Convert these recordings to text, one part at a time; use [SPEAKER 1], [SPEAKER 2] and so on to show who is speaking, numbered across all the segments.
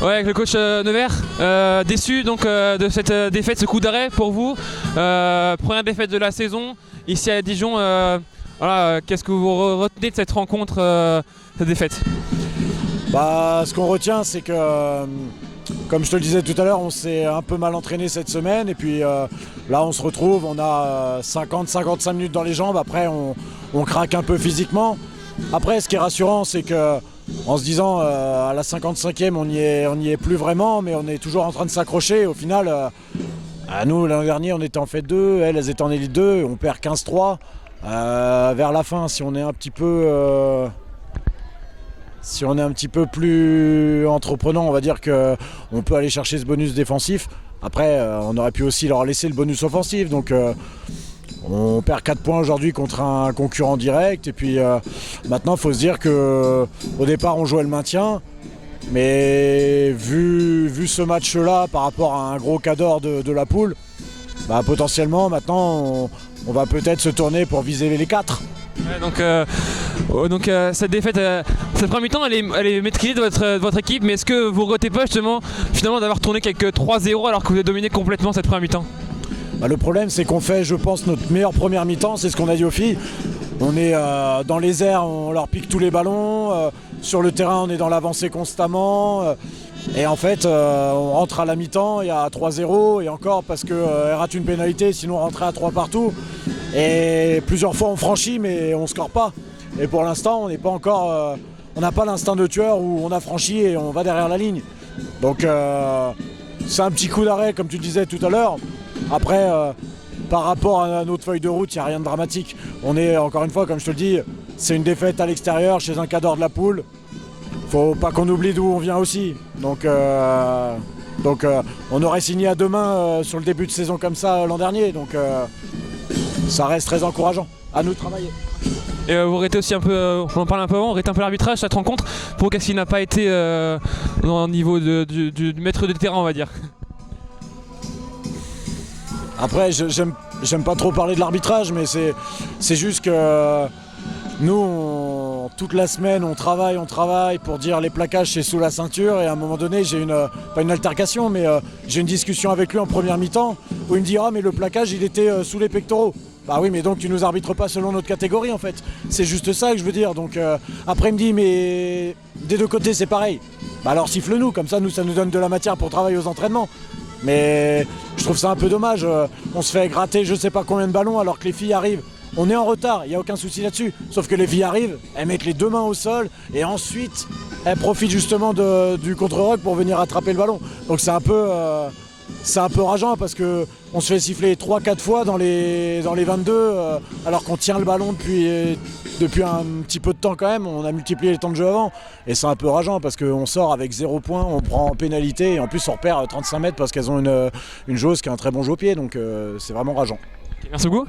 [SPEAKER 1] Ouais, avec le coach Nevers, déçu donc de cette défaite, ce coup d'arrêt pour vous. Première défaite de la saison ici à Dijon. Voilà, qu'est-ce que vous retenez de cette rencontre, cette défaite?
[SPEAKER 2] Ce qu'on retient, c'est que, comme je te le disais tout à l'heure, on s'est un peu mal entraîné cette semaine. Et puis là, on se retrouve, on a 50-55 minutes dans les jambes. Après, on craque un peu physiquement. Après, ce qui est rassurant, c'est que en se disant à la 55e, on n'y est plus vraiment, mais on est toujours en train de s'accrocher. Au final, nous, l'an dernier, on était en fait 2, elles étaient en élite 2, on perd 15-3. Vers la fin, si on est un petit peu plus entreprenant, on va dire qu'on peut aller chercher ce bonus défensif. Après, on aurait pu aussi leur laisser le bonus offensif. Donc on perd 4 points aujourd'hui contre un concurrent direct. Et puis maintenant, il faut se dire qu'au départ, on jouait le maintien. Mais vu ce match-là par rapport à un gros cadre de la poule, potentiellement, maintenant, on va peut-être se tourner pour viser les 4.
[SPEAKER 1] Ouais, donc cette défaite, cette première mi-temps, elle est maîtrisée de votre équipe, mais est-ce que vous ne regrettez pas justement finalement d'avoir tourné quelques 3-0 alors que vous avez dominé complètement cette première mi-temps?
[SPEAKER 2] Le problème, c'est qu'on fait, je pense, notre meilleure première mi-temps, c'est ce qu'on a dit aux filles. On est dans les airs, on leur pique tous les ballons, sur le terrain on est dans l'avancée constamment. Et en fait, on rentre à la mi-temps, il y a 3-0, et encore parce qu'elle rate une pénalité, sinon on rentrait à 3 partout. Et plusieurs fois on franchit, mais on ne score pas. Et pour l'instant, on n'est pas encore, on n'a pas l'instinct de tueur où on a franchi et on va derrière la ligne. Donc c'est un petit coup d'arrêt, comme tu disais tout à l'heure. Après, par rapport à notre feuille de route, il n'y a rien de dramatique. On est, encore une fois, comme je te le dis, c'est une défaite à l'extérieur, chez un cadre de la poule. Faut pas qu'on oublie d'où on vient aussi. Donc on aurait signé à 2 mains sur le début de saison comme ça l'an dernier. Donc ça reste très encourageant. À nous de travailler.
[SPEAKER 1] Et vous regrettez aussi un peu, on en parle un peu avant, vous regrettez un peu l'arbitrage, cette rencontre, pour qu'est-ce qui n'a pas été au niveau du maître de terrain, on va dire.
[SPEAKER 2] Après, j'aime pas trop parler de l'arbitrage, mais c'est juste que nous, toute la semaine, on travaille pour dire les plaquages c'est sous la ceinture. Et à un moment donné, j'ai pas une altercation, mais j'ai une discussion avec lui en première mi-temps où il me dit « Ah, mais le plaquage, il était sous les pectoraux ». Bah oui, mais donc tu nous arbitres pas selon notre catégorie en fait. C'est juste ça que je veux dire. Donc après, il me dit « Mais des deux côtés, c'est pareil ». Alors siffle-nous, comme ça nous donne de la matière pour travailler aux entraînements. Mais je trouve ça un peu dommage, on se fait gratter je sais pas combien de ballons alors que les filles arrivent. On est en retard, il n'y a aucun souci là-dessus. Sauf que les filles arrivent, elles mettent les 2 mains au sol et ensuite elles profitent justement du contre-rock pour venir attraper le ballon. Donc c'est un peu rageant parce qu'on se fait siffler 3-4 fois dans les 22 alors qu'on tient le ballon depuis un petit peu de temps quand même. On a multiplié les temps de jeu avant et c'est un peu rageant parce qu'on sort avec 0 points, on prend en pénalité et en plus on repère 35 mètres parce qu'elles ont une joueuse qui a un très bon jeu au pied, donc c'est vraiment rageant.
[SPEAKER 1] Merci beaucoup.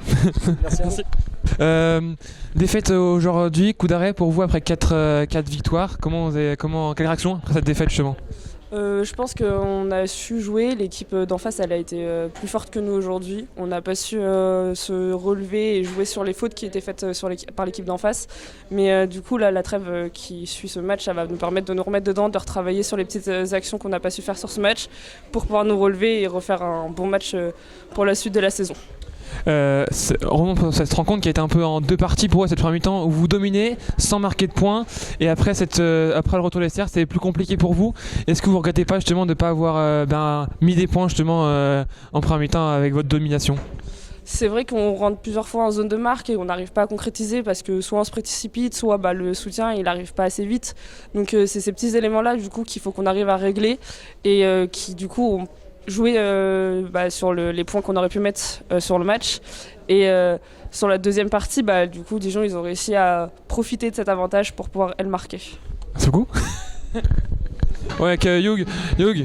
[SPEAKER 1] Merci. Défaite aujourd'hui, coup d'arrêt pour vous après 4 victoires. Quelle réaction après cette défaite justement?
[SPEAKER 3] Je pense qu'on a su jouer, l'équipe d'en face elle a été plus forte que nous aujourd'hui. On n'a pas su se relever et jouer sur les fautes qui étaient faites par l'équipe d'en face. Mais du coup là, la trêve qui suit ce match, ça va nous permettre de nous remettre dedans, de retravailler sur les petites actions qu'on n'a pas su faire sur ce match pour pouvoir nous relever et refaire un bon match pour la suite de la saison.
[SPEAKER 1] Cette rencontre qui a été un peu en 2 parties pour vous cette première mi-temps où vous dominez sans marquer de points et après le retour des serres c'est plus compliqué pour vous. Est-ce que vous ne regrettez pas justement de ne pas avoir mis des points justement en première mi-temps avec votre domination?
[SPEAKER 3] C'est vrai qu'on rentre plusieurs fois en zone de marque et on n'arrive pas à concrétiser parce que soit on se précipite, soit le soutien il n'arrive pas assez vite. Donc c'est ces petits éléments là du coup qu'il faut qu'on arrive à régler et qui du coup ont jouer sur les points qu'on aurait pu mettre sur le match et sur la deuxième partie du coup Dijon ils ont réussi à profiter de cet avantage pour pouvoir elles marquer.
[SPEAKER 1] C'est coup. Ouais, Hugh,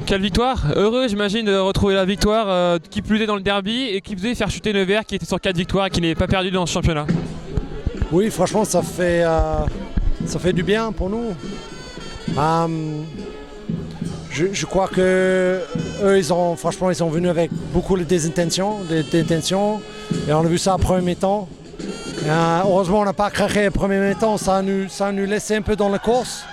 [SPEAKER 1] quelle victoire! Heureux j'imagine de retrouver la victoire qui plus est dans le derby et qui faisait faire chuter Nevers qui était sur 4 victoires et qui n'est pas perdu dans ce championnat.
[SPEAKER 4] Oui, franchement ça fait du bien pour nous. Je crois que eux, ils sont venus avec beaucoup d'intentions, et on a vu ça en premier mi-temps. Heureusement, on n'a pas craqué le premier mi-temps, ça nous laissait un peu dans la course.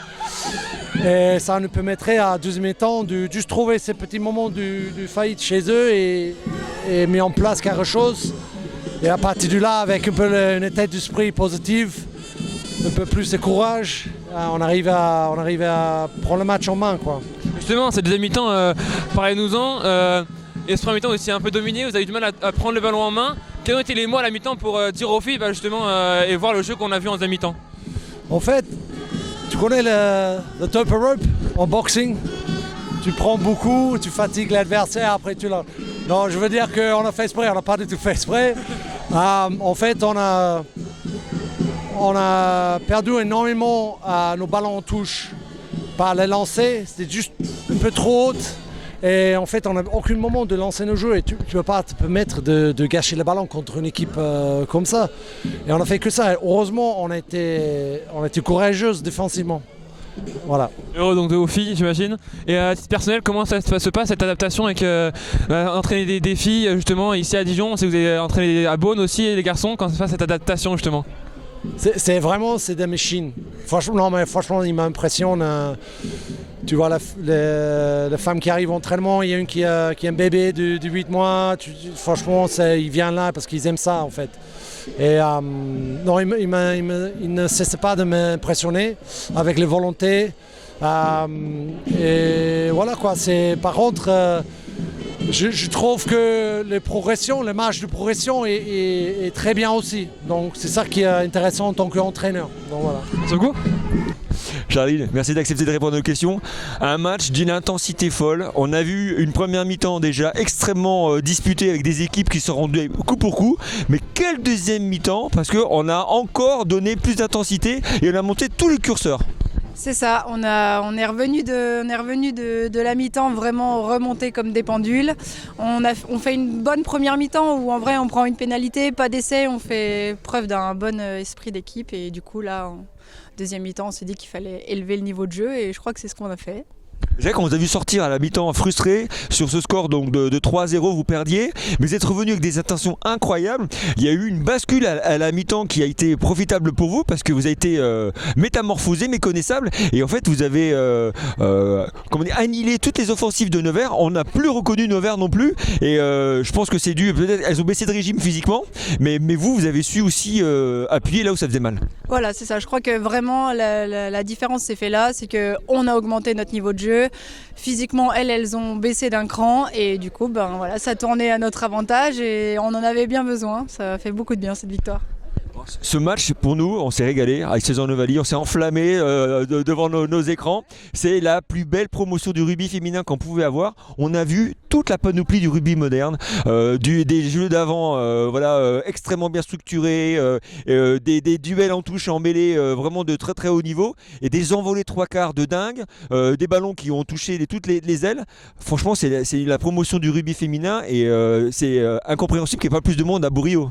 [SPEAKER 4] Et ça nous permettrait à deuxième temps de juste trouver ces petits moments de faillite chez eux et mettre en place quelque chose. Et à partir de là, avec un peu une état d'esprit positive, un peu plus de courage, on arrive à prendre le match en main, quoi.
[SPEAKER 1] Justement, cette deuxième mi-temps, parlez-nous-en. Et ce premier mi-temps aussi un peu dominé, vous avez eu du mal à prendre le ballon en main. Quels ont été les mots à la mi-temps pour dire aux filles justement et voir le jeu qu'on a vu en deuxième mi-temps?
[SPEAKER 4] En fait, tu connais le top rope en boxing? Tu prends beaucoup, tu fatigues l'adversaire, après tu l'as. Non, je veux dire qu'on a fait exprès, on n'a pas du tout fait exprès. En fait, on a perdu énormément nos ballons en touche par les lancers. C'était juste un peu trop haute. Et en fait, on n'a aucun moment de lancer nos jeux et tu ne peux pas te permettre de gâcher le ballon contre une équipe comme ça. Et on a fait que ça. Et heureusement, on a été courageuse défensivement. Voilà.
[SPEAKER 1] Heureux donc de vos filles, j'imagine. Et à titre personnel, comment ça se passe cette adaptation avec entraîner des filles justement ici à Dijon? C'est que vous avez entraîné à Beaune aussi les garçons. Comment ça se passe cette adaptation justement?
[SPEAKER 4] C'est vraiment des machines. Franchement, il m'impressionne. Tu vois la femme qui arrive à l'entraînement, il y a une qui a un bébé de 8 mois. Franchement, il vient là parce qu'ils aiment ça en fait. Et non, il ne cesse pas de m'impressionner avec les volontés. Et voilà quoi. Par contre, je trouve que les marges de progression est très bien aussi. Donc c'est ça qui est intéressant en tant qu'entraîneur. Donc voilà.
[SPEAKER 1] Merci beaucoup.
[SPEAKER 5] Charlie, merci d'accepter de répondre aux questions. Un match d'une intensité folle. On a vu une première mi-temps déjà extrêmement disputée avec des équipes qui se rendaient coup pour coup. Mais quelle deuxième mi-temps? Parce qu'on a encore donné plus d'intensité et on a monté tous les curseurs.
[SPEAKER 6] C'est ça, on est revenu de la mi-temps vraiment remonté comme des pendules. On fait une bonne première mi-temps où en vrai on prend une pénalité, pas d'essai, on fait preuve d'un bon esprit d'équipe et du coup là en deuxième mi-temps on s'est dit qu'il fallait élever le niveau de jeu et je crois que c'est ce qu'on a fait.
[SPEAKER 5] Jacques, on vous a vu sortir à la mi-temps frustré sur ce score donc de 3-0, vous perdiez, mais vous êtes revenu avec des intentions incroyables. Il y a eu une bascule à la mi-temps qui a été profitable pour vous parce que vous avez été métamorphosé, méconnaissable, et en fait vous avez annihilé toutes les offensives de Nevers. On n'a plus reconnu Nevers non plus, et je pense que c'est dû, peut-être elles ont baissé de régime physiquement, mais vous avez su aussi appuyer là où ça faisait mal.
[SPEAKER 6] Voilà, c'est ça. Je crois que vraiment la différence s'est fait là, c'est qu'on a augmenté notre niveau de jeu. Physiquement, elles ont baissé d'un cran et du coup, voilà, ça tournait à notre avantage et on en avait bien besoin. Ça fait beaucoup de bien cette victoire.
[SPEAKER 5] Ce match, pour nous, on s'est régalé avec César Novaly, on s'est enflammé devant nos écrans. C'est la plus belle promotion du rugby féminin qu'on pouvait avoir. On a vu toute la panoplie du rugby moderne, des jeux d'avant extrêmement bien structurés, des duels en touche et en mêlée vraiment de très très haut niveau, et des envolées trois quarts de dingue, des ballons qui ont touché toutes les ailes. Franchement, c'est la promotion du rugby féminin et c'est incompréhensible qu'il n'y ait pas plus de monde à Bourriot.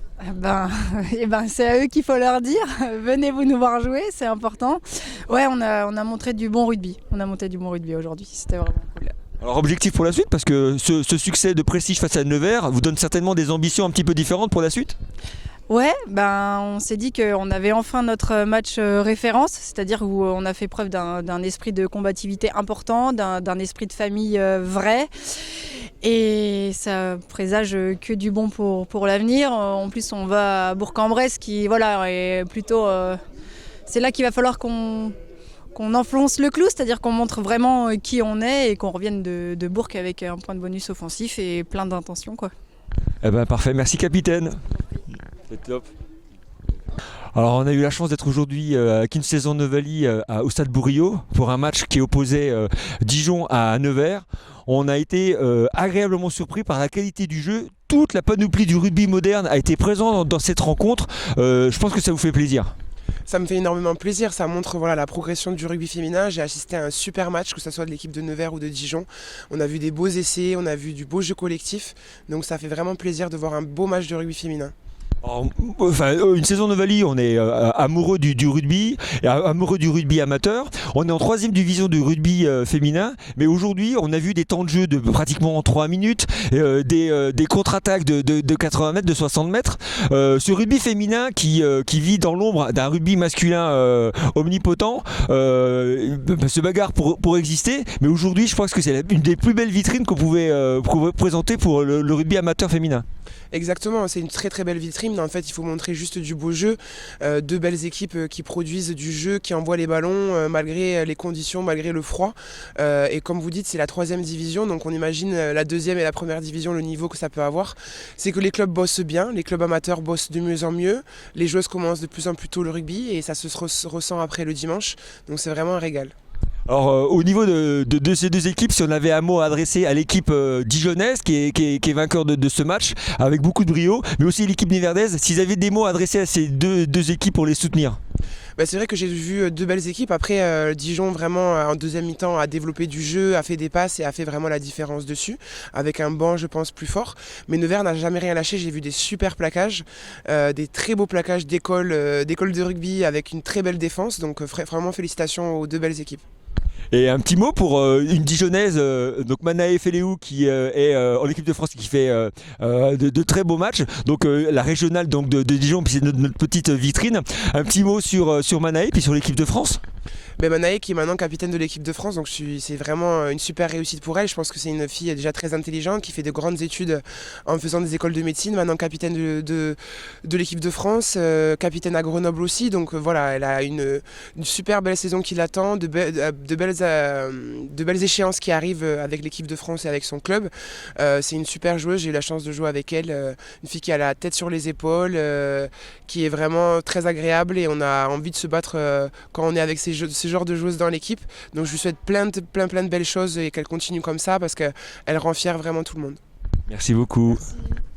[SPEAKER 6] C'est à eux qu'il faut leur dire. Venez vous nous voir jouer, c'est important. Ouais, on a montré du bon rugby. On a monté du bon rugby aujourd'hui. C'était vraiment cool.
[SPEAKER 5] Alors objectif pour la suite, parce que ce succès de prestige face à Nevers vous donne certainement des ambitions un petit peu différentes pour la suite.
[SPEAKER 6] Ouais, on s'est dit qu'on avait enfin notre match référence, c'est-à-dire où on a fait preuve d'un esprit de combativité important, d'un esprit de famille vrai. Et ça présage que du bon pour l'avenir. En plus, on va à Bourg-en-Bresse qui, voilà, est plutôt... c'est là qu'il va falloir qu'on enfonce le clou, c'est-à-dire qu'on montre vraiment qui on est et qu'on revienne de Bourg avec un point de bonus offensif et plein d'intentions, quoi.
[SPEAKER 5] Eh ben parfait, merci capitaine. C'est top. Alors on a eu la chance d'être aujourd'hui avec une saison Novaly au stade Bourriot pour un match qui opposait Dijon à Nevers. On a été agréablement surpris par la qualité du jeu. Toute la panoplie du rugby moderne a été présente dans cette rencontre. Je pense que ça vous fait plaisir.
[SPEAKER 7] Ça me fait énormément plaisir, ça montre la progression du rugby féminin. J'ai assisté à un super match, que ce soit de l'équipe de Nevers ou de Dijon. On a vu des beaux essais, on a vu du beau jeu collectif. Donc ça fait vraiment plaisir de voir un beau match de rugby féminin.
[SPEAKER 5] Une saison Novali, on est amoureux du rugby, amoureux du rugby amateur. On est en 3e division du rugby féminin, mais aujourd'hui on a vu des temps de jeu de pratiquement 3 minutes, des contre-attaques de 80 mètres, de 60 mètres. Ce rugby féminin qui vit dans l'ombre d'un rugby masculin omnipotent se bagarre pour exister, mais aujourd'hui je pense que c'est une des plus belles vitrines qu'on pouvait présenter pour le rugby amateur féminin.
[SPEAKER 7] Exactement, c'est une très très belle vitrine. En fait, il faut montrer juste du beau jeu, deux belles équipes qui produisent du jeu, qui envoient les ballons malgré les conditions, malgré le froid. Et comme vous dites, c'est la 3e division, donc on imagine la 2e et la 1re division, le niveau que ça peut avoir. C'est que les clubs bossent bien, les clubs amateurs bossent de mieux en mieux, les joueuses commencent de plus en plus tôt le rugby et ça se ressent après le dimanche. Donc c'est vraiment un régal.
[SPEAKER 5] Alors au niveau de ces deux équipes, si on avait un mot à adresser à l'équipe dijonnaise qui est vainqueur de ce match avec beaucoup de brio, mais aussi l'équipe niverdaise, s'ils avaient des mots à adresser à ces deux équipes pour les soutenir.
[SPEAKER 7] C'est vrai que j'ai vu deux belles équipes. Après, Dijon vraiment en 2e mi-temps a développé du jeu, a fait des passes et a fait vraiment la différence dessus, avec un banc je pense plus fort. Mais Nevers n'a jamais rien lâché, j'ai vu des super plaquages, des très beaux plaquages d'école de rugby avec une très belle défense. Donc vraiment félicitations aux deux belles équipes.
[SPEAKER 5] Et un petit mot pour une Dijonnaise, donc Manae Feleou qui est en équipe de France qui fait de très beaux matchs. Donc la régionale donc, de Dijon, puis c'est notre petite vitrine. Un petit mot sur Manae puis sur l'équipe de France.
[SPEAKER 7] Manae qui est maintenant capitaine de l'équipe de France, donc c'est vraiment une super réussite pour elle. Je pense que c'est une fille déjà très intelligente qui fait de grandes études en faisant des écoles de médecine, maintenant capitaine de l'équipe de France, capitaine à Grenoble aussi. Donc voilà, elle a une super belle saison qui l'attend, de belles échéances qui arrivent avec l'équipe de France et avec son club. C'est une super joueuse, j'ai eu la chance de jouer avec elle, une fille qui a la tête sur les épaules, qui est vraiment très agréable et on a envie de se battre quand on est avec ces genres de joueuses dans l'équipe. Donc je lui souhaite plein de belles choses et qu'elle continue comme ça parce qu'elle rend fière vraiment tout le monde.
[SPEAKER 5] Merci beaucoup.
[SPEAKER 7] Merci.